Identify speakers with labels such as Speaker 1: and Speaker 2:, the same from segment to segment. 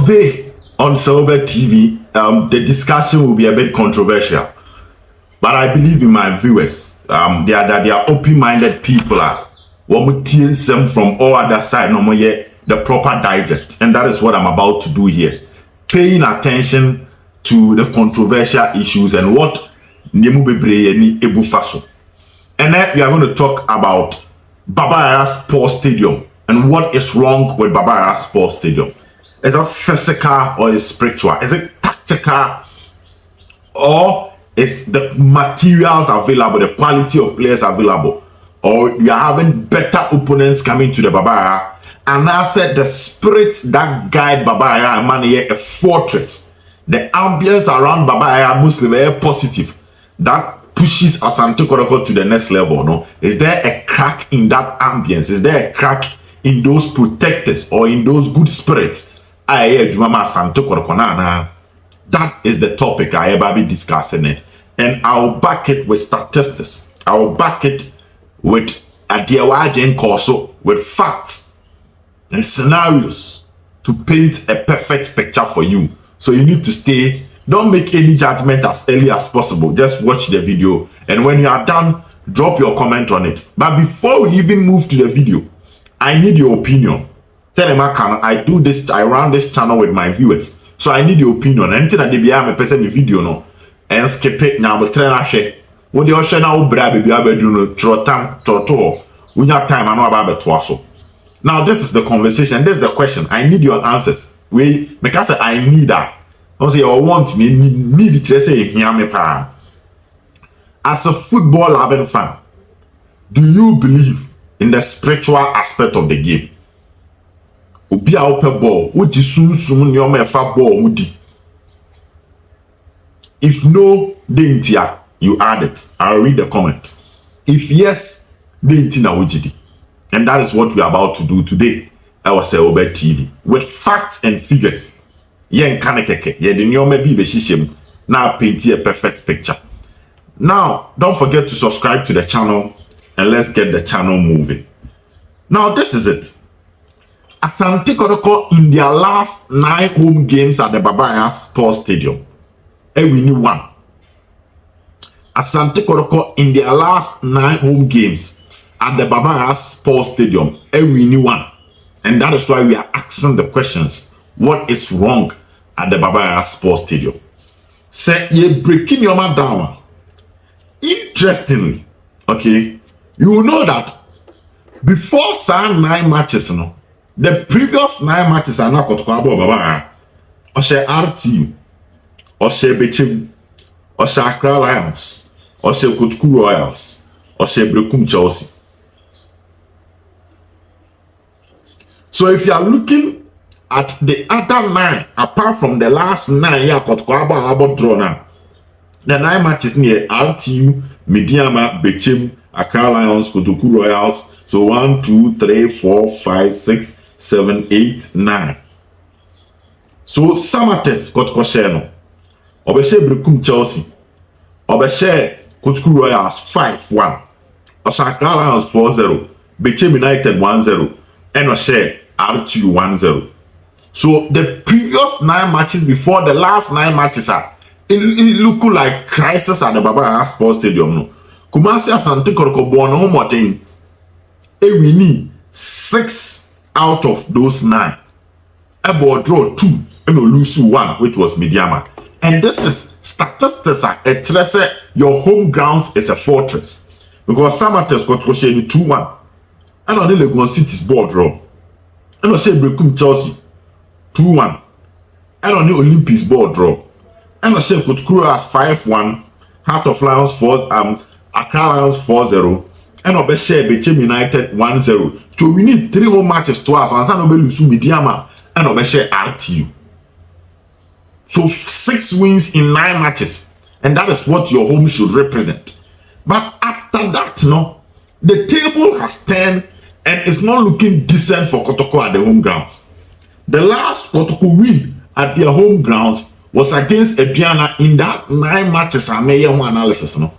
Speaker 1: Today on Obed TV, the discussion will be a bit controversial, but I believe in my viewers. They are open-minded people. One them from all other side, no more the proper digest, and that is what I'm about to do here. Paying attention to the controversial issues and what Nemu Bebre ni Ebu Faso. And then we are going to talk about Baba Yara Sports Stadium and what is wrong with Baba Yara Sports Stadium. Is it physical or is it spiritual? Is it tactical or is the materials available, the quality of players available? Or we are having better opponents coming to the Baba Yara? And I said the spirit that guide Baba Yara man here a fortress. The ambience around Baba Yara Muslim very positive. That pushes Asante Kotoko to the next level. No, is there a crack in that ambience? Is there a crack in those protectors or in those good spirits? Asante Kotoko na. That is the topic I ever be discussing it, and I'll back it with statistics. I'll back it with a DIY corso with facts and scenarios to paint a perfect picture for you. So you need to stay. Don't make any judgment as early as possible. Just watch the video, and when you are done, drop your comment on it. But before we even move to the video, I need your opinion. Tell them I do this. I run this channel with my viewers, so I need your opinion. Anything that they be a person in video no, and skip it now. But tell share. What the ocean now, baby, be able to do trotam toto. We have time. I know about the Now this is the conversation. This is the question. I need your answers. We because I need that. I say I want need to say hear me pa. As a football loving fan, do you believe in the spiritual aspect of the game? Obi a open ball, which is soon nyoma efa ball mudi. If no, dentia, you add it. I'll read the comment. If yes, dentina wujidi. And that is what we are about to do today. I was say Obed TV with facts and figures. Yen kanekeke, ye the nyoma bi be shishem. Now paint a perfect picture. Now, don't forget to subscribe to the channel and let's get the channel moving. Now, this is it. Asante Kotoko in their last 9 home games at the Baba Yara Sports Stadium, we knew one. Asante Kotoko in their last 9 home games at the Baba Yara Sports Stadium, we knew one. And that is why we are asking the questions. What is wrong at the Baba Yara Sports Stadium? Say ye breaking your man down. Interestingly, okay, you will know that before 9 matches, no, the previous 9 matches are not Kotoko Baba Yara. Oshe RTU, Oshe Bechem, Oshe Accra Lions, Oshe Kotoko Royals, Oshe Brekum Chelsea. So if you are looking at the other 9, apart from the last 9 here, Kotoko about draw now. The 9 matches near RTU, Mediama, Bechem, Accra Lions, Kotoko Royals. So 1, 2, 3, 4, 5, 6, 7, 8, 9. So Samates Kotoko Sheno. Obeshe Brekum Chelsea. Obeshe Kotoko Royals 5-1. Accra Lions 4-0. Bechem United 1-0. And Oshe RTU 1-0. So the previous 9 matches before the last 9 matches it look like crisis at the Baba Yara Sports Stadium. No, Kumasi Asante Kotoko born home what in we need 6 out of those 9. Ebo draw 2 and lose 1, which was Mediama. And this is statistics at your home grounds is a fortress because Samates Kotoko share 2-1. And on the Legon City's ball draw. And on say Brekum Chelsea 2-1. And on the Olympics ball draw. And on say Kotoko as 5-1. Heart of Lions 4 Accra Lions 4-0. And on share Bechem United 1-0. So we need 3 more matches to us. And on lose Mediama and on share RTU. So 6 wins in 9 matches. And that is what your home should represent. But after that, no, the table has turned and it's not looking decent for Kotoko at the home grounds. The last Kotoko win at their home grounds was against Ediana in that 9 matches. I made one analysis, no.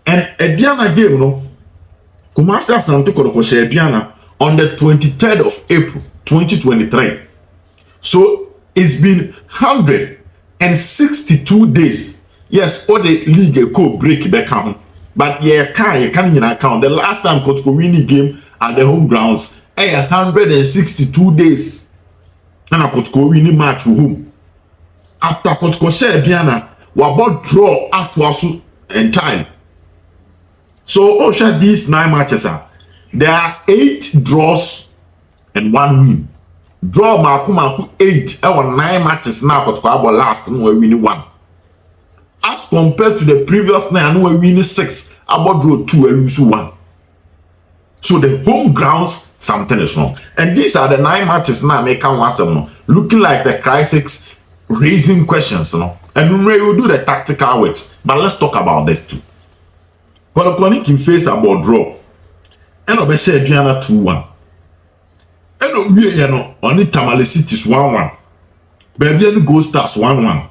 Speaker 1: And Ediana game, no, Kumasi Asante Kotoko share Ediana on the 23rd of April 2023. So It's been 162 days. Yes, all the league could break back home. But you can't count. The last time Kotoko win the game at the home grounds, 162 days. And Kotoko win the match with home. After Kotoko share Diana, we about draw at Wasu entirely. So share these 9 matches are. There are 8 draws and 1 win. Draw Maku 8 or 9 matches now Kotoko about last and we win 1. As compared to the previous 9, we win 6, about draw 2 and lose 1. So the home grounds, something is wrong. And these are the 9 matches now make one looking like the crisis, raising questions, and we will do the tactical works. But let's talk about this too. But the clinic in face about draw. And Obed share Diana 2-1. And we only Tamale Cities 1-1. Baby Gold Stars 1-1.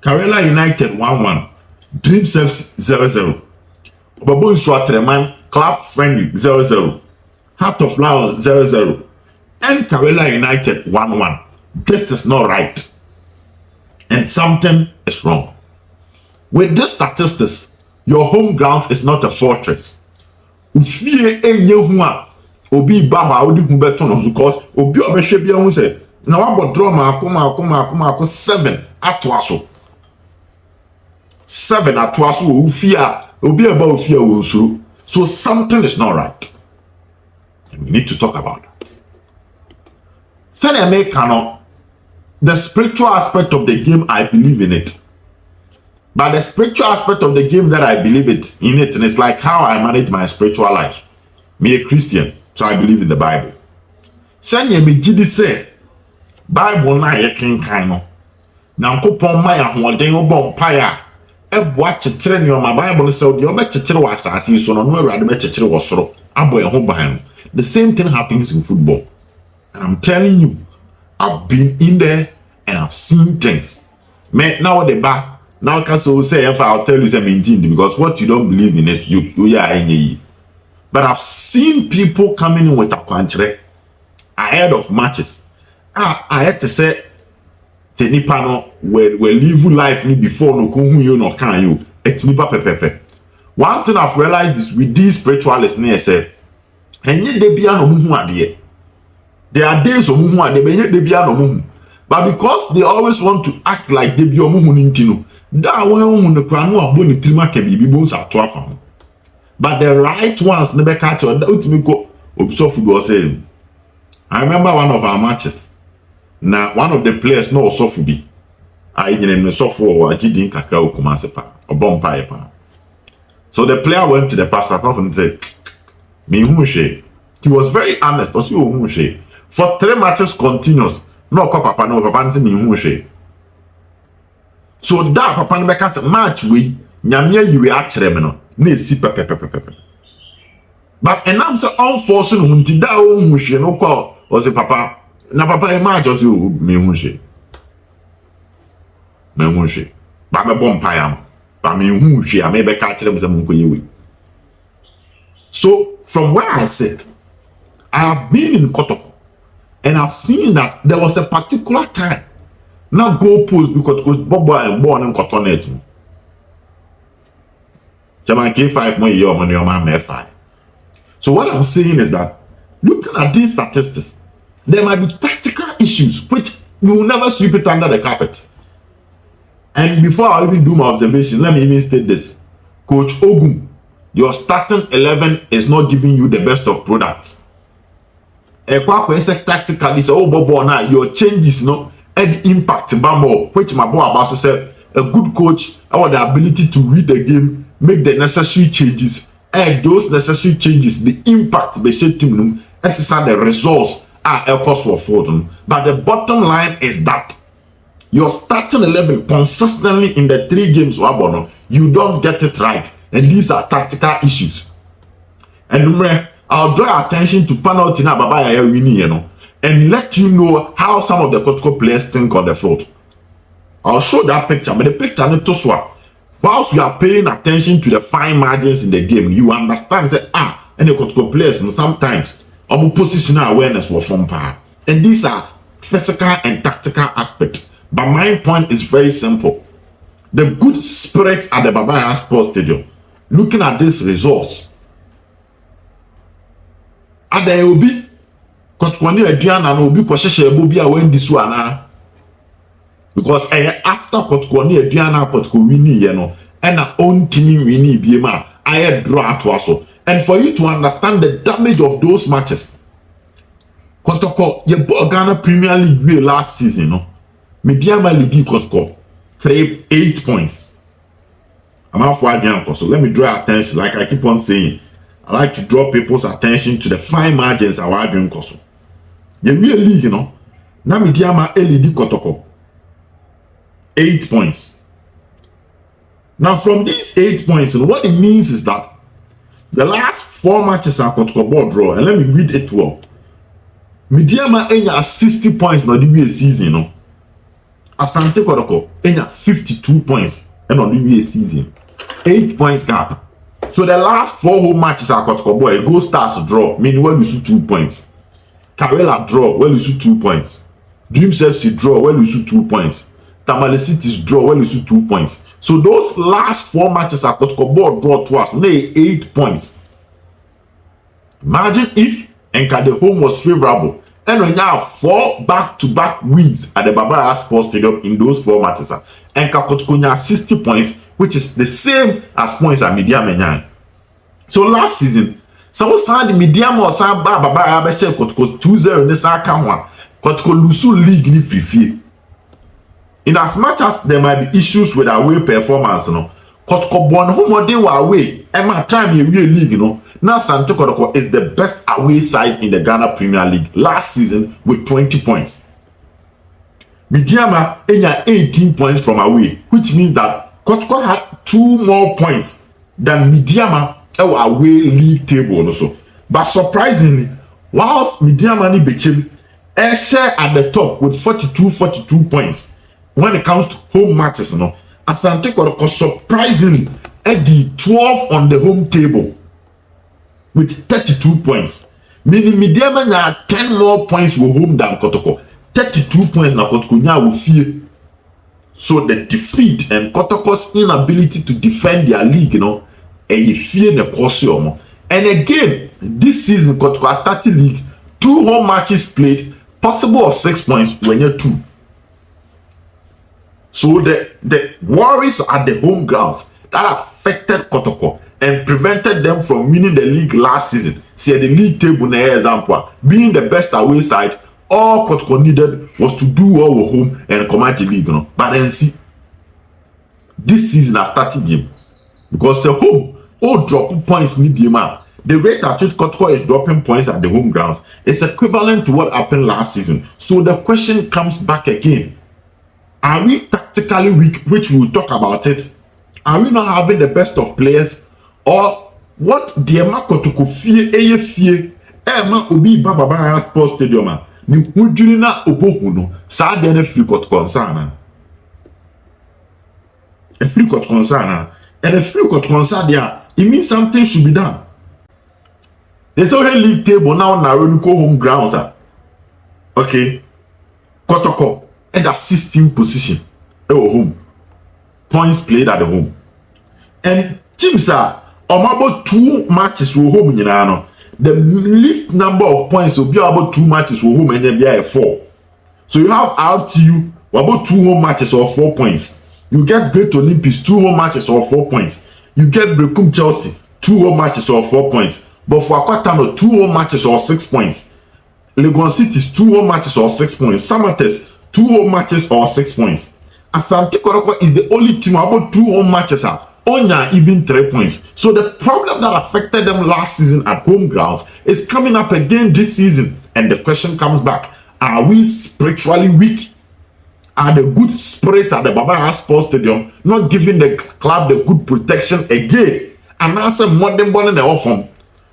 Speaker 1: Karela United 1-1. Dream Service 0-0. Obabo Nsua Club Friendly 0-0. Heart of Lions 0-0. And Karela United 1-1. This is not right. And something is wrong. With these statistics, your home grounds is not a fortress. Ufie enye hu a obi ba ha odi hu beto no because obi obehwe bia hu se na wabo draw maako 7 atoaso 7 atoaso ufie a obi aba ufie wo nsuru. So something is not right. And we need to talk about that. Say Americano, the spiritual aspect of the game, I believe in it. But the spiritual aspect of the game that I believe in it, and it's like how I manage my spiritual life. Me a Christian, so I believe in the Bible. Sanya me jidi say, Bible na ye kenkan no. Nyankopon ma ya hoden obo mpaya. Eboa chekyere ne o ma Bible say de obe chekyere wa asase so no no awurade be chekyere wo soro. Abo ye ho ban. The same thing happens in football. And I'm telling you, I've been in there and I've seen things. Man, now the bar. Now, Castle say, if I'll tell you something, because what you don't believe in it, you are any. But I've seen people coming in with a country ahead of matches. I had to say, Tenipano, we live life before no kun you no can you. It's me pepe. One thing I've realized is with these spiritualists, near say, and yet they be no muhu adie. There are days of muhu adie, but yet they be no muhu. But because they always want to act like they be muhu nintino. That one the crown of bone trima can be bones at 12. But the right ones never catch or ultimate go football saying. I remember one of our matches. Now one of the players no sofubi. I didn't sofu or I didn't kakao kumasepa or bomb pipe. So the player went to the pastor and said, Me humushe. He was very honest, but you humushe. For 3 matches continuous, no papa no papa me humushe. So that papa no beka match we nyamia yiwe akyere me no na esi pepe. But enam say unforced no nti da o hwehwe no kwa o say papa na papa e match o say me hwehwe. Ba me bom pa am. Ba me hwehwe am e beka akyere me say mo nkoyewe. So from where I sit, I have been in Kotoko and I've seen that there was a particular time. Now goalpost because Bobo and born in Cotonet. German K5 more year money on my F5. So what I'm saying is that looking at these statistics, there might be tactical issues which we will never sweep it under the carpet. And before I even do my observation, let me even state this. Coach Ogum, your starting 11 is not giving you the best of products. Tactically, so Bobo now your changes no and impact bamo, which my boy Abaso said, a good coach have the ability to read the game, make the necessary changes, and those necessary changes, the impact the team, as the results are a cost for them. But the bottom line is that your starting 11 consistently in the 3 games, you don't get it right, and these are tactical issues. And I'll draw attention to penalty now, Baba winning, and let you know how some of the Kotoko players think on the field. I'll show that picture, but the picture not to swap. Whilst you are paying attention to the fine margins in the game, you understand that and the Kotoko players and sometimes our positional awareness will form power. And these are physical and tactical aspect. But my point is very simple. The good spirits at the Baba Sports Stadium, looking at these results, and there will be Kotkoni Adrian and will be Kosheshe Bobia when this one, because after Kotkoni Adrian Kotko winning, you know, and our own team winning BMA, I had draw to us. And for you to understand the damage of those matches, Kotoko, you bought Ghana Premier League last season, no? Mediama League Kotoko, 8 points. I'm out for Adrian, so let me draw attention, like I keep on saying. I like to draw people's attention to the fine margins of our dream course. The real league, you know, now Mediama LED Kotoko, 8 points. Now, from these 8 points, what it means is that the last 4 matches are Kotoko ball draw, and let me read it well. Mediama enya 60 points na the season, you know. Asante Kotoko enya 52 points and on the season, 8 points gap. So the last 4 home matches are Kotoko ball. It goes stars to draw, meaning well you 2 points. Karela draw, well you 2 points. Dreams FC draw, well you 2 points. Tamale City's draw, well you 2 points. So those last 4 matches are Kotoko ball draw to us, nay 8 points. Imagine if Enka the home was favorable, and when you have 4 back-to-back wins at the Baba Sports Stadium in those 4 matches, Enka Kotoko has 60 points, which is the same as points at Mediama. So last season, so sad Mediama or San Baba Kotoko 2-0 in sa Kamwa, Kotoko lose league ni free. In as much as there might be issues with away performance, you know, Kotoko born home they were away. And my time in real league, you know. Now Asante Kotoko is the best away side in the Ghana Premier League last season with 20 points. Mediama enya 18 points from away, which means that Kotoko had 2 more points than Mediama away league table also. But surprisingly, whilst Mediama ni Bechem share at the top with 42 points when it comes to home matches, you know, Asante Kotoko surprisingly at the 12 on the home table with 32 points. Meaning Mediama had 10 more points with home than Kotoko. 32 points na Kotoko nya will fear. So the defeat and Kotoko's inability to defend their league, you know, and you fear the course. And again, this season Kotoko has started league, 2 home matches played, possible of 6 points when you're 2. So the worries at the home grounds that affected Kotoko and prevented them from winning the league last season. See the league table na example, being the best away side, all Kotoko needed was to do well with home and command the league, you know. But then see, this season has started game because the home all drop points need the man. The rate at which Kotoko is dropping points at the home grounds is equivalent to what happened last season. So the question comes back again. Are we tactically weak, which we will talk about it? Are we not having the best of players? Or what Diema Kotoko fear, ma obi Baba Sports Stadium, ni hujuni na obohuno, sa dene free Kotoko nsana. A free Kotoko nsana. And a free Kotoko nsana there, it means something should be done. There's already league table now na Roniko home grounds. Okay. Kotoko at the 16th position at home. Points played at the home. And teams are about 2 matches with home, you know. The least number of points will be about 2 matches with home and then be 4. So you have RTU about 2 home matches or 4 points. You get Great Olympics 2 home matches or 4 points. You get Brekum Chelsea 2 home matches or 4 points. But for Akwatano 2 home matches or 6 points. Legon City's 2 home matches or 6 points. Samates 2 home matches or 6 points. Asante Kotoko is the only team about 2 home matches only even 3 points. So the problem that affected them last season at home grounds is coming up again this season. And the question comes back, are we spiritually weak? Are the good spirits at the Baba Sports Stadium not giving the club the good protection again? And answer modern born in the offense.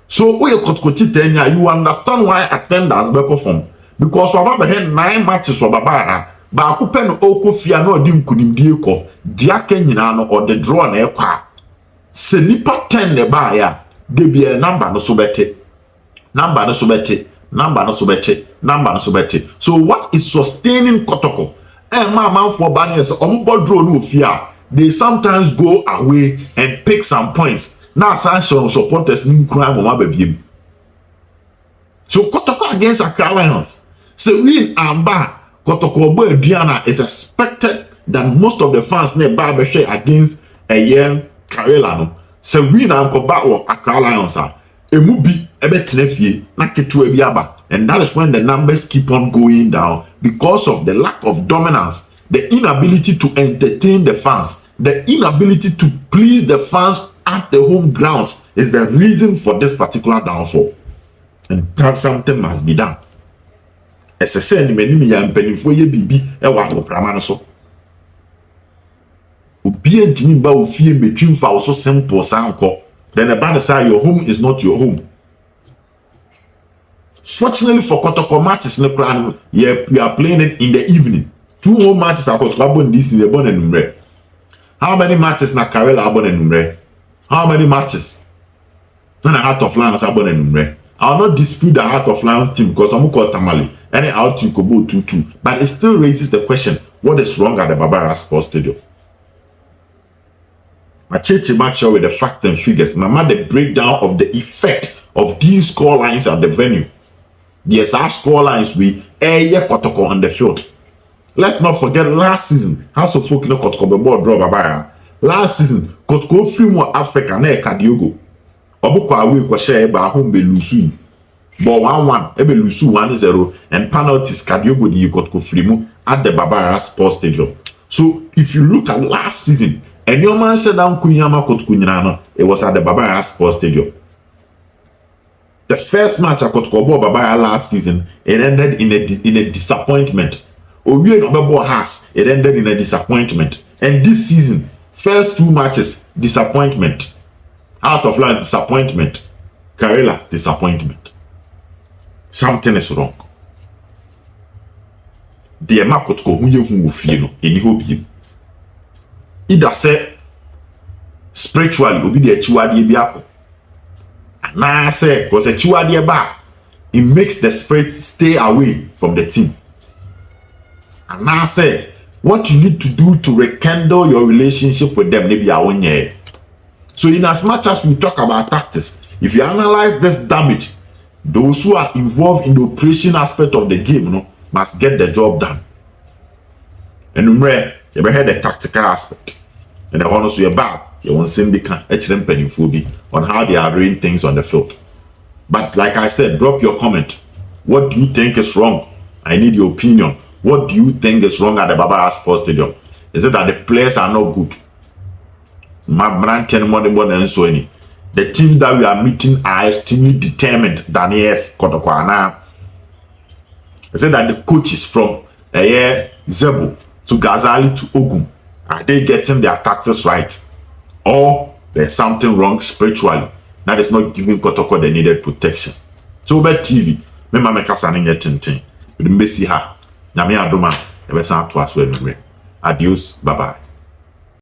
Speaker 1: So you understand why attendance be perform. Because Baba had 9 matches for Baba. Ba akupe no okofia no odi nkunimdie ko dia kenyina no or the draw na ekwa se nipa 10 ne ba ya de bia number no so bete number so better. So what is sustaining Kotoko? And my man for banners on board no fear. They sometimes go away and pick some points. Now sanction supporters new crime on my baby. So Kotoko against Accra Lions. So win and bar Kotoko boy Diana is expected that most of the fans near Barbashe against a year Karela. So win and Koba or Accra Lions are a movie ebetnefie na ketu ebiaba, and that is when the numbers keep on going down because of the lack of dominance, the inability to entertain the fans, the inability to please the fans at the home grounds is the reason for this particular downfall. And that something must be done. As I said, many ya mpenifo ye bibi e wa prama no so. Obi antimi ba ofie between fa so simple sanko. Then the band say your home is not your home. Fortunately for Kotoko matches in the plan, we are playing it in the evening. 2 home matches are Kotoko this season born and number. How many matches na Karela born and number? How many matches? And the Heart of Lions are born and number. I'll not dispute the Heart of Lions team because I'm called Tamale. Any out you could go 2-2. But it still raises the question, what is wrong at the Barbara Sports Stadium? My church match with the facts and figures. Mama, the breakdown of the effect of these score lines at the venue. Yes, our score lines we Kotoko on the field. Let's not forget last season. House of Folk Kotoko ball draw Babaya. Last season, Kotoko free more Africa na Kadiogo. Obuko away ko share ba home be lusu. But 1-1, ebe lusu 1-0 and penalties Kadiogo di Kotoko free mu at the Babaya Sports Stadium. So if you look at last season, and your man said down Kunyama Kotkunyana, it was at the Babaya Sports Stadium. The first match at Kotkobo Babaya last season, it ended in a disappointment. Owie Nobebo has, it ended in a disappointment. And this season, first 2 matches, disappointment. Out of line, disappointment. Karela, disappointment. Something is wrong. The Makotko who feel in hope. Either say spiritually obi de chiwade biako, na say because a chiwade ba it makes the spirit stay away from the team, and now say what you need to do to rekindle your relationship with them maybe awonye. So in as much as we talk about tactics, if you analyze this damage, those who are involved in the operation aspect of the game must get the job done. And remember, you ever heard the tactical aspect? And the honors you bad, you won't send the on how they are doing things on the field. But like I said, drop your comment. What do you think is wrong? I need your opinion. What do you think is wrong at the Babara Sports Stadium? Is it that the players are not good? The teams that we are meeting are extremely determined than yes, Kotoko. Is it that the coaches from Zebu to Ghazali to Ogun, are they getting their tactics right? Or there's something wrong spiritually that is not giving Kotoko the needed protection? So Obed TV, me mama kasa ninye tintin. We mbesi ha. Nyame adoma, ebe san to aso enumre. Adios, bye bye.